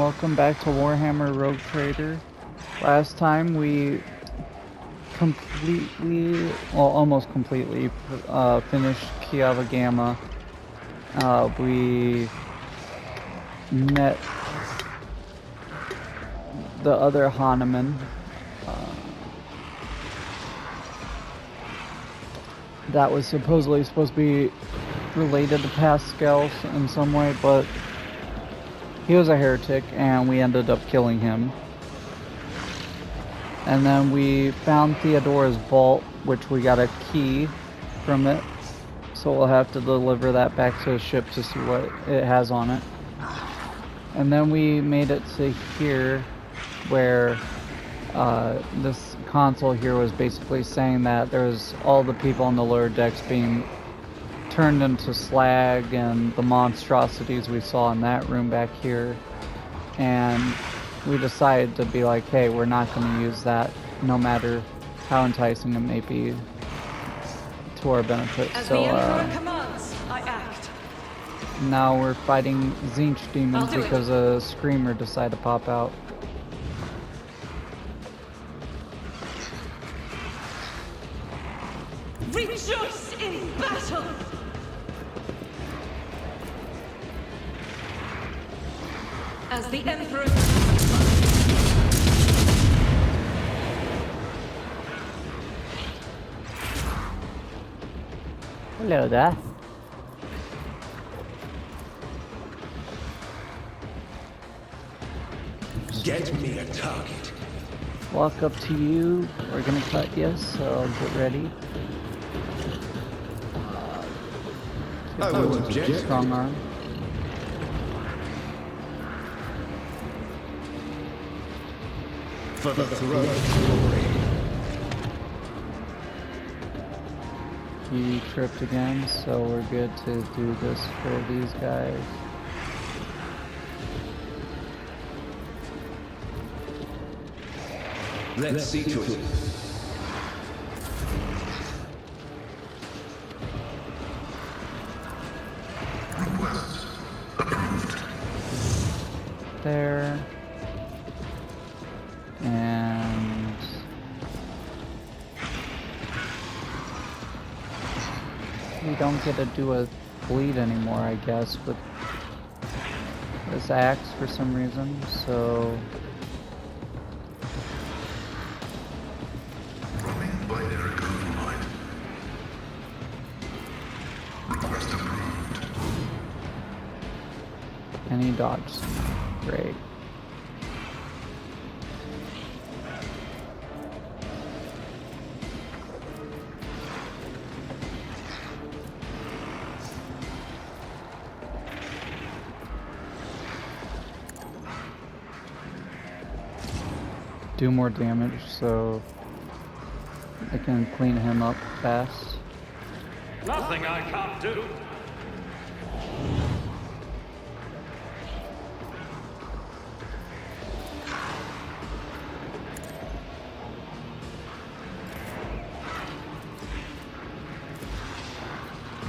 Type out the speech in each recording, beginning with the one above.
welcome back to Warhammer Rogue Trader. Last time we almost completely finished Kiava Gamma. We met the other Hahnemann. That was supposed to be related to Pascal in some way, but he was a heretic and we ended up killing him. And then we found Theodora's vault, which we got a key from it. So we'll have to deliver that back to the ship to see what it has on it. And then we made it to here, where this console here was basically saying that there's all the people on the lower decks being turned into slag and the monstrosities we saw in that room back here. And we decided to be like, hey, we're not going to use that, no matter how enticing it may be, to our benefit. As so the Emperor commands, I act. now we're fighting Zinch demons because a screamer decided to pop out. Rejoice in battle! As the Emperor... Hello there. Get me a target. Walk up to you. We're gonna cut you, so get ready. I won't object. Strong arm. For the throne of glory. He tripped again, so we're good to do this for these guys. Let's see to it. There. And we don't get to do a bleed anymore, I guess, with this axe for some reason, so and he dodged. Great. Do more damage so I can clean him up fast. Nothing I can't do.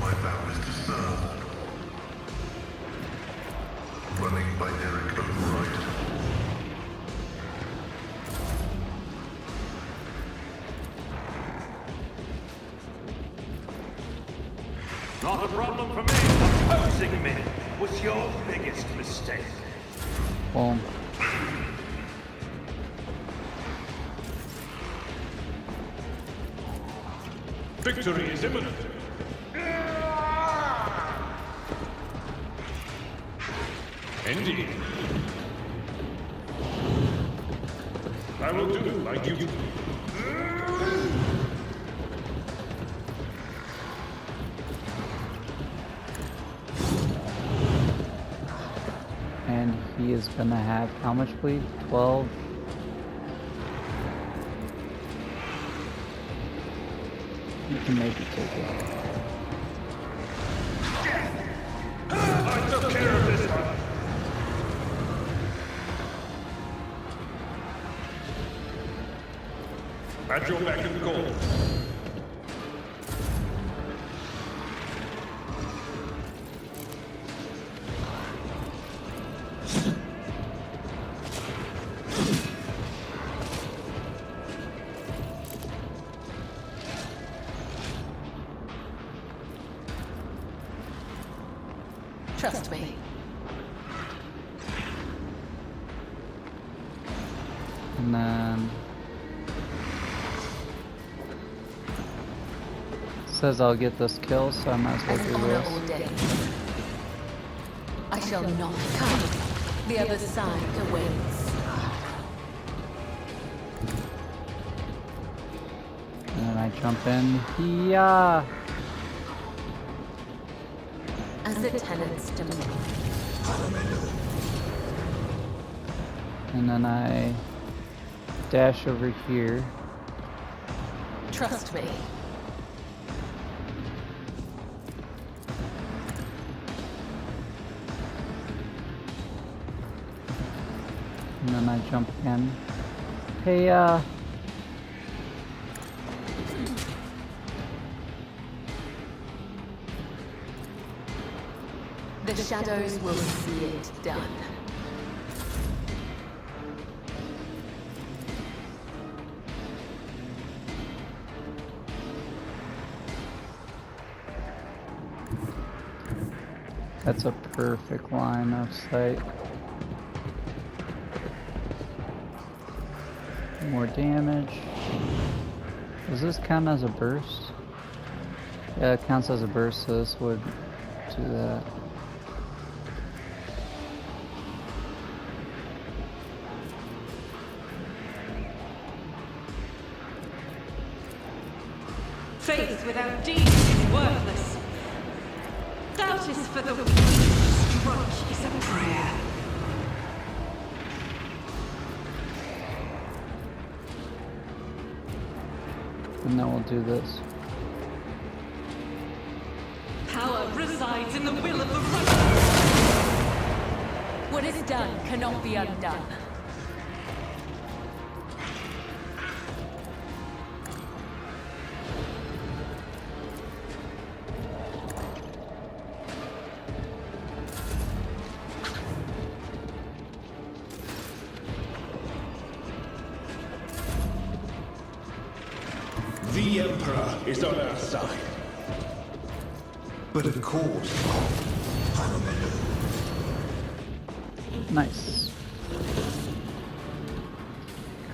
My vow is to serve. Running by Eric override. Not a problem for me. Opposing me was your biggest mistake. Boom. Victory is imminent. Indeed. I will do like you. And he is gonna have how much bleed? 12? You can maybe take it. I took care of this one. At your beck and call. Trust me. And then says I'll get this kill, so I might as well As do honor this. ordained. I shall not come. The other side awaits. And then I jump in. Yeah. As the tenants demand. And then I dash over here. Trust me. And then I jump in. Hey, The shadows will see it done. that's a perfect line of sight. More damage. Does this count as a burst? Yeah, it counts as a burst, so this would do that. Faith without deeds is worthless. Doubt is for the weak. Stroke is a prayer. And then we'll do this. Power resides in the will of the righteous. What is done cannot be undone. The Emperor is on our side. But of course, Nice.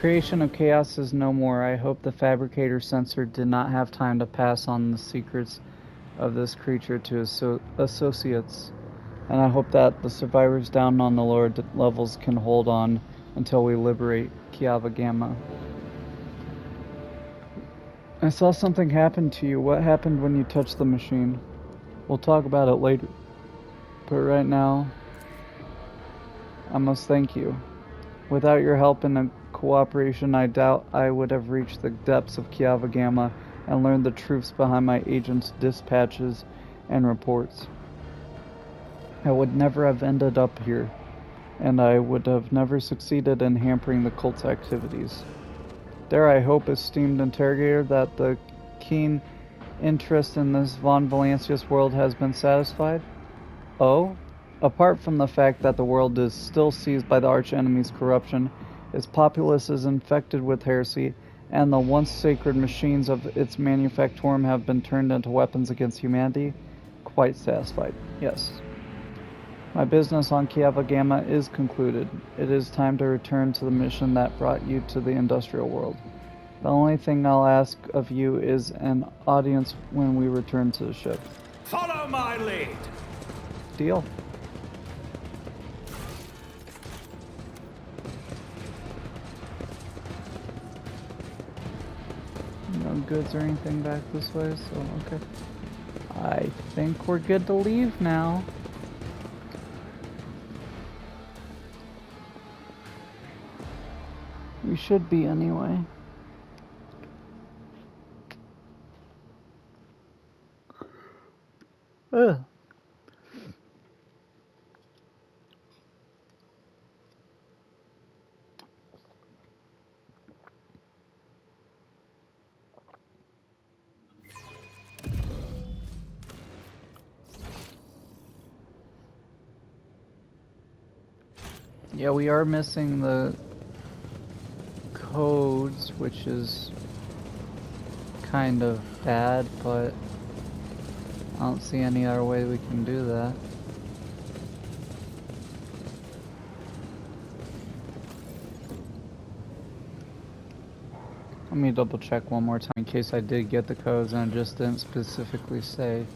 Creation of chaos is no more. I hope the fabricator censor did not have time to pass on the secrets of this creature to his associates. And I hope that the survivors down on the lower levels can hold on until we liberate Kiava Gamma. I saw something happen to you. What happened when you touched the machine? We'll talk about it later. But right now, I must thank you. Without your help and cooperation, I doubt I would have reached the depths of Kiava Gamma and learned the truths behind my agents' dispatches and reports. I would never have ended up here, and I would have never succeeded in hampering the cult's activities. Dare I hope, esteemed interrogator, that the keen interest in this Von Valancius world has been satisfied? Oh? Apart from the fact that the world is still seized by the arch-enemy's corruption, its populace is infected with heresy, and the once sacred machines of its manufactorum have been turned into weapons against humanity, quite satisfied, yes. My business on Kiava Gamma is concluded. It is time to return to the mission that brought you to the industrial world. The only thing I'll ask of you is an audience when we return to the ship. Follow my lead. Deal? No goods or anything back this way, so okay. I think we're good to leave now. We should be anyway. Ugh. Yeah, we are missing the codes, which is kind of bad, but I don't see any other way we can do that. Let me double check one more time in case I did get the codes and it just didn't specifically say.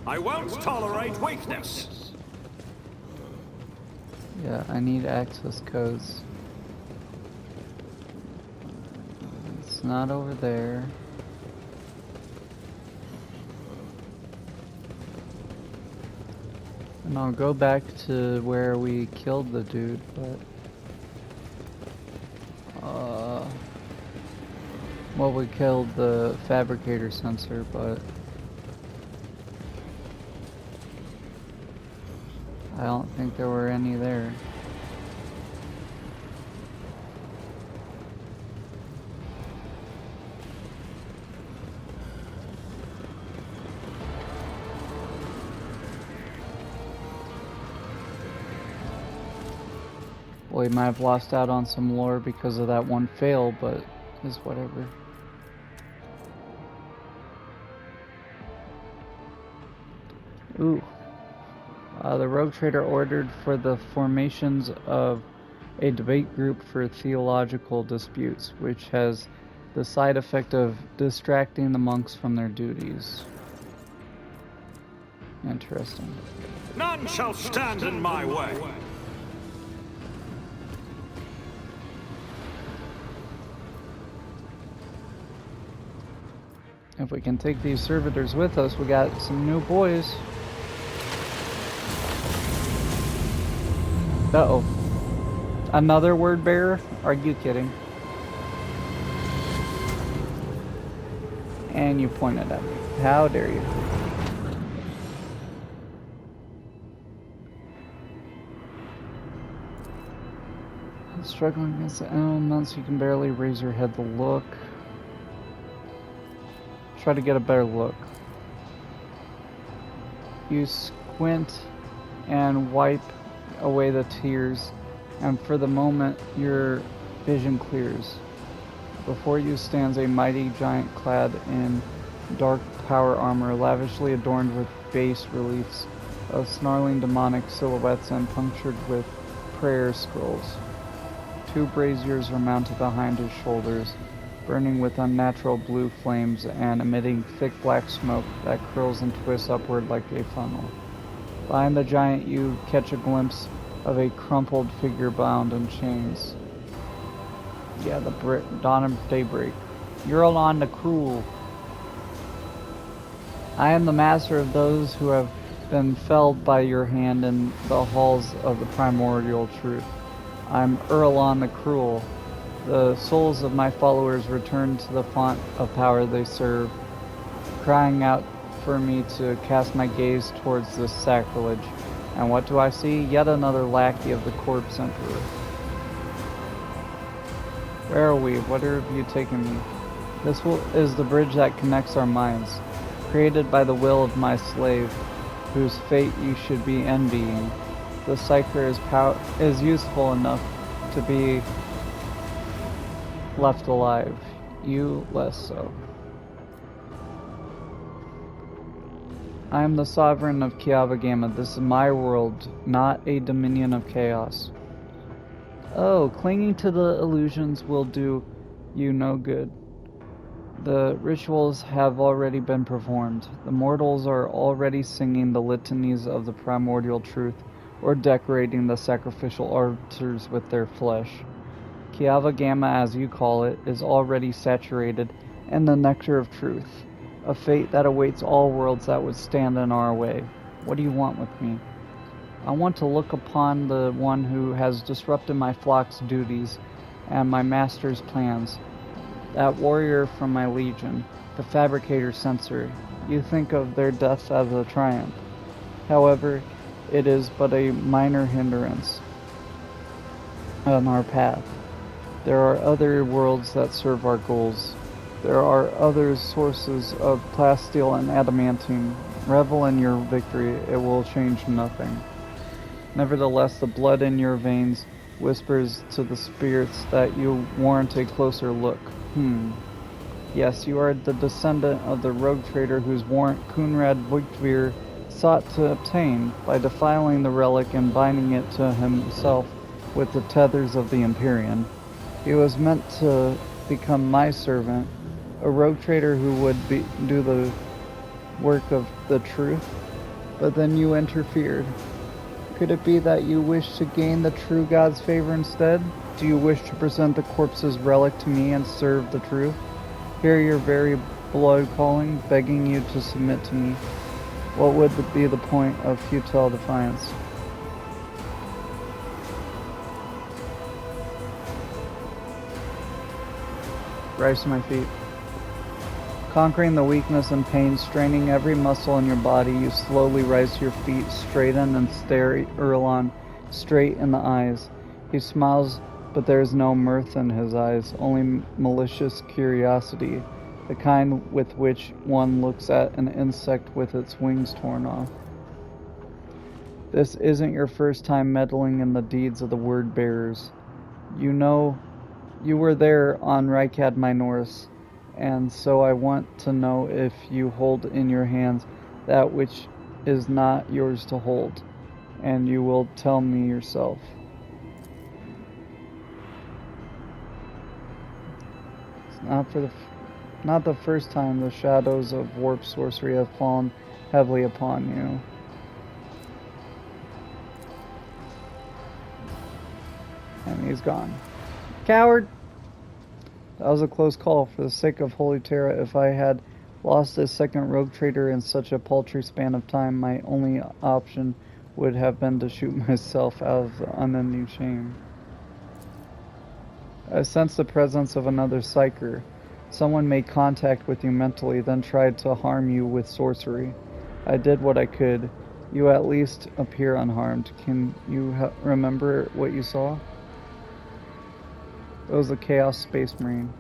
I won't tolerate weakness. Yeah, I need access codes. It's not over there. And I'll go back to where we killed the dude, but... well, we killed the fabricator sensor, but... I don't think there were any there. Well, we might have lost out on some lore because of that one fail, but it's whatever. Ooh. The Rogue Trader ordered for the formations of a debate group for theological disputes, which has the side effect of distracting the monks from their duties. Interesting. None shall stand in my way. If we can take these servitors with us, we got some new boys. Uh-oh. Another word bearer? Are you kidding? And you pointed at me. How dare you? Struggling against the elements, you can barely raise your head to look. Try to get a better look. You squint and wipe away the tears, and for the moment your vision clears. Before you stands a mighty giant clad in dark power armor, lavishly adorned with bas reliefs of snarling demonic silhouettes and punctured with prayer scrolls. 2 braziers are mounted behind his shoulders, burning with unnatural blue flames and emitting thick black smoke that curls and twists upward like a funnel. Behind the giant you catch a glimpse of a crumpled figure bound in chains. Yeah, the dawn of daybreak. You're on the cruel. I am the master of those who have been felled by your hand in the halls of the primordial truth. I'm Erlon the Cruel. The souls of my followers return to the font of power they serve, crying out for me to cast my gaze towards this sacrilege. And what do I see? Yet another lackey of the corpse emperor. Where are we? What have you taken me? This is the bridge that connects our minds, created by the will of my slave, whose fate you should be envying. The Psyker is useful enough to be left alive, you less so. I am the sovereign of Kiavagama. This is my world, not a dominion of chaos. Oh, clinging to the illusions will do you no good. The rituals have already been performed. The mortals are already singing the litanies of the primordial truth, or decorating the sacrificial altars with their flesh. Kiavagama, as you call it, is already saturated in the nectar of truth, a fate that awaits all worlds that would stand in our way. What do you want with me? I want to look upon the one who has disrupted my flock's duties and my master's plans. That warrior from my legion, the fabricator censor. You think of their death as a triumph. However, it is but a minor hindrance on our path. There are other worlds that serve our goals. There are other sources of plasteel and adamantine. Revel in your victory, it will change nothing. Nevertheless, the blood in your veins whispers to the spirits that you warrant a closer look. Yes, you are the descendant of the rogue trader whose warrant Kunrad Vigtvir sought to obtain by defiling the relic and binding it to himself with the tethers of the Empyrean. He was meant to become my servant, a rogue trader who would do the work of the truth, but then you interfered. Could it be that you wish to gain the true God's favor instead? Do you wish to present the corpse's relic to me and serve the truth? Hear your very blood calling, begging you to submit to me. What would be the point of futile defiance? Rise to my feet. Conquering the weakness and pain, straining every muscle in your body, you slowly rise to your feet, straighten and stare Erlon straight in the eyes. He smiles, but there is no mirth in his eyes, only malicious curiosity, the kind with which one looks at an insect with its wings torn off. This isn't your first time meddling in the deeds of the word bearers. You know, you were there on Rykad Minoris, and so I want to know if you hold in your hands that which is not yours to hold, and you will tell me yourself. It's not the first time the shadows of warp sorcery have fallen heavily upon you. And he's gone. Coward! That was a close call. For the sake of Holy Terra, if I had lost a second rogue trader in such a paltry span of time, my only option would have been to shoot myself out of the unending shame. I sensed the presence of another psyker. Someone made contact with you mentally, then tried to harm you with sorcery. I did what I could. You at least appear unharmed. Can you remember what you saw? It was a Chaos Space Marine.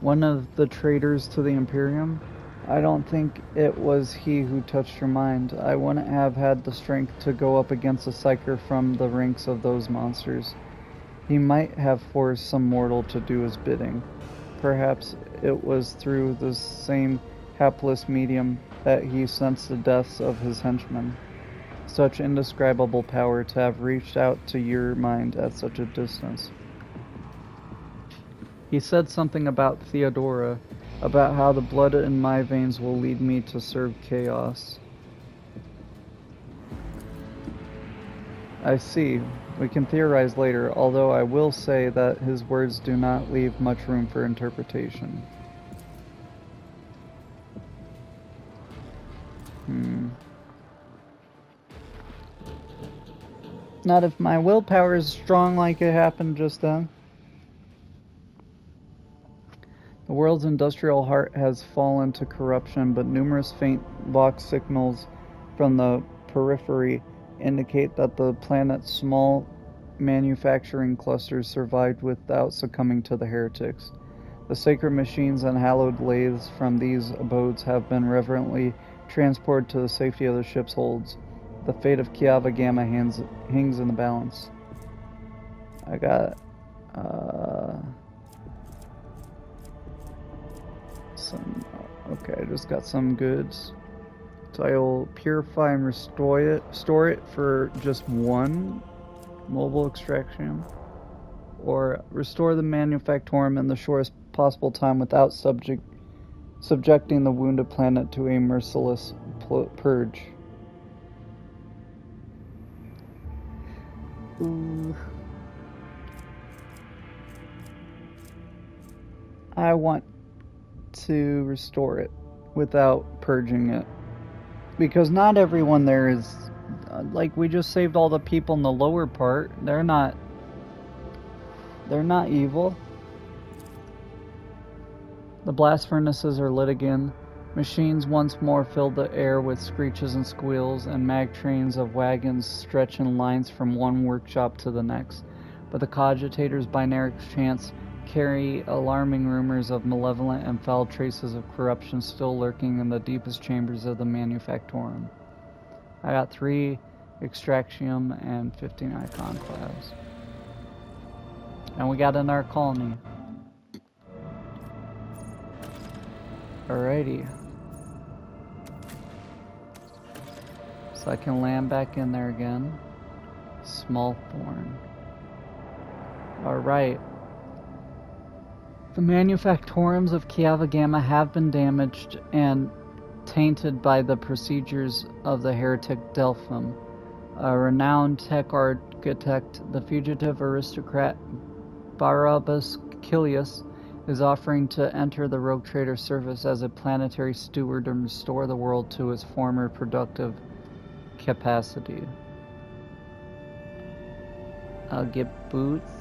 One of the traitors to the Imperium? I don't think it was he who touched your mind. I wouldn't have had the strength to go up against a psyker from the ranks of those monsters. He might have forced some mortal to do his bidding. Perhaps it was through the same hapless medium that he sensed the deaths of his henchmen. Such indescribable power to have reached out to your mind at such a distance. He said something about Theodora, about how the blood in my veins will lead me to serve chaos. I see. We can theorize later, although I will say that his words do not leave much room for interpretation. Not if my willpower is strong like it happened just then. The world's industrial heart has fallen to corruption, but numerous faint Vox signals from the periphery indicate that the planet's small manufacturing clusters survived without succumbing to the heretics. The sacred machines and hallowed lathes from these abodes have been reverently transported to the safety of the ship's holds. The fate of Kiava Gamma hangs in the balance. I got I just got some goods. So I will purify and store it for just one mobile extraction, or restore the manufactorum in the shortest possible time without subjecting the wounded planet to a merciless purge. Ooh. I want to restore it without purging it, because not everyone there is like, we just saved all the people in the lower part. They're not evil. The blast furnaces are lit again. Machines once more filled the air with screeches and squeals, and mag trains of wagons stretch in lines from one workshop to the next. But the cogitators' binary chants carry alarming rumors of malevolent and foul traces of corruption still lurking in the deepest chambers of the manufactorum. I got 3 extraction and 15 iconoclasts. And we got another colony. Alrighty. So I can land back in there again. Small thorn. Alright. The manufactoriums of Kiava Gamma have been damaged and tainted by the procedures of the heretic Delphim. A renowned tech architect, the fugitive aristocrat Barabbas Kilius, is offering to enter the rogue trader service as a planetary steward and restore the world to its former productive capacity. I'll get boots.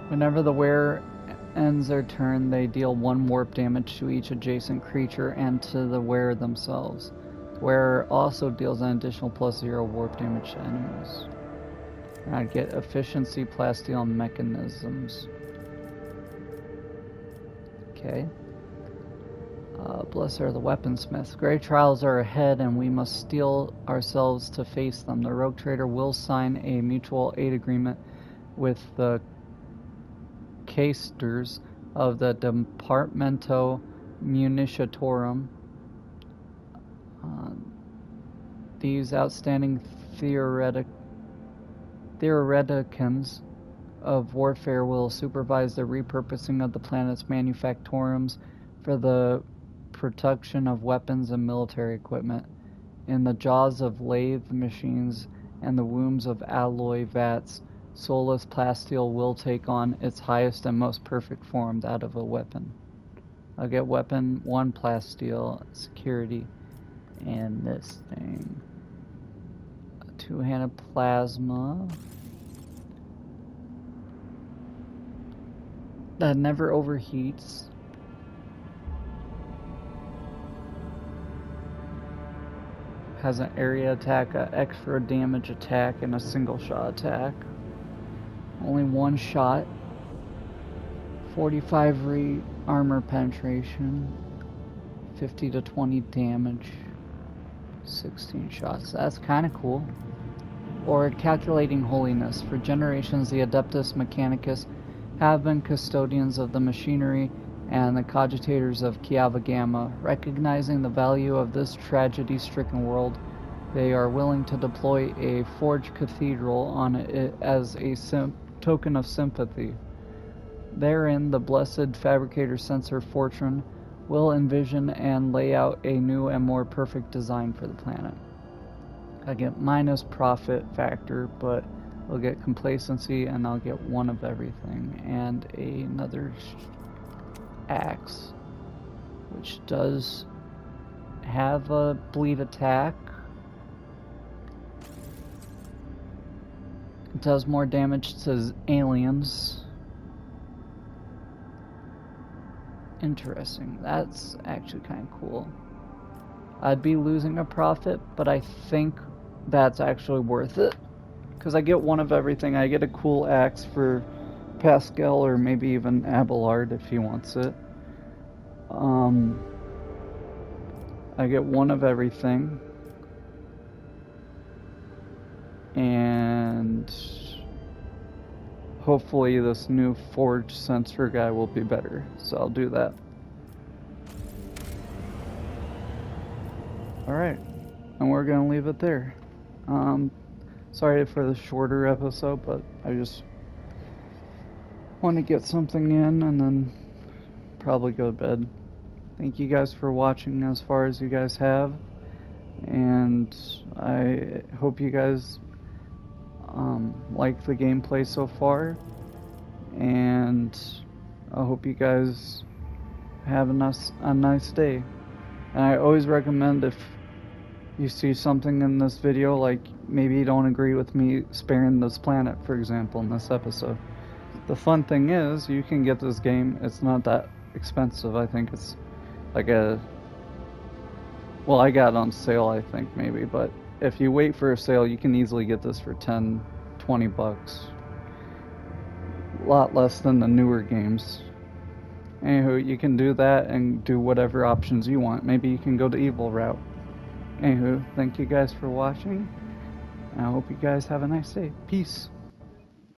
Whenever the wearer ends their turn, they deal 1 warp damage to each adjacent creature and to the wearer themselves. The wearer also deals an additional +0 warp damage to enemies. I get efficiency plasteel mechanisms. Okay. Bless her, the weaponsmith. Great trials are ahead, and we must steel ourselves to face them. The rogue trader will sign a mutual aid agreement with the casters of the Departamento Municiatorum. These outstanding theoreticans of warfare will supervise the repurposing of the planet's manufactoriums for the production of weapons and military equipment. In the jaws of lathe machines and the wombs of alloy vats, soulless plasteel will take on its highest and most perfect form, that of a weapon. I'll get weapon 1 plasteel, security, and this thing. A 2-handed plasma. That never overheats. Has an area attack, an extra damage attack, and a single shot attack. Only 1 shot. 45 armor penetration. 50 to 20 damage. 16 shots. That's kind of cool. Or calculating holiness. For generations, the Adeptus Mechanicus have been custodians of the machinery and the cogitators of Kiava Gamma. Recognizing the value of this tragedy-stricken world, they are willing to deploy a forged cathedral on it as a token of sympathy. Therein, the blessed fabricator Sensor Fortune will envision and lay out a new and more perfect design for the planet. I get minus profit factor, but I'll get complacency, and I'll get 1 of everything, and another axe, which does have a bleed attack. It does more damage to aliens. Interesting. That's actually kind of cool. I'd be losing a profit, but I think that's actually worth it. Because I get 1 of everything. I get a cool axe for Pascal, or maybe even Abelard if he wants it. I get 1 of everything. And hopefully this new forged sensor guy will be better. So I'll do that. Alright. And we're going to leave it there. Sorry for the shorter episode, but I just want to get something in and then probably go to bed. Thank you guys for watching as far as you guys have, and I hope you guys like the gameplay so far, and I hope you guys have a nice day. And I always recommend, if you see something in this video, like maybe you don't agree with me sparing this planet, for example, in this episode, the fun thing is you can get this game. It's not that expensive. I think it's like well, I got it on sale, I think, maybe, but if you wait for a sale, you can easily get this for 10, 20 bucks. A lot less than the newer games. Anywho, you can do that and do whatever options you want. Maybe you can go the evil route. Anywho, thank you guys for watching. I hope you guys have a nice day. Peace.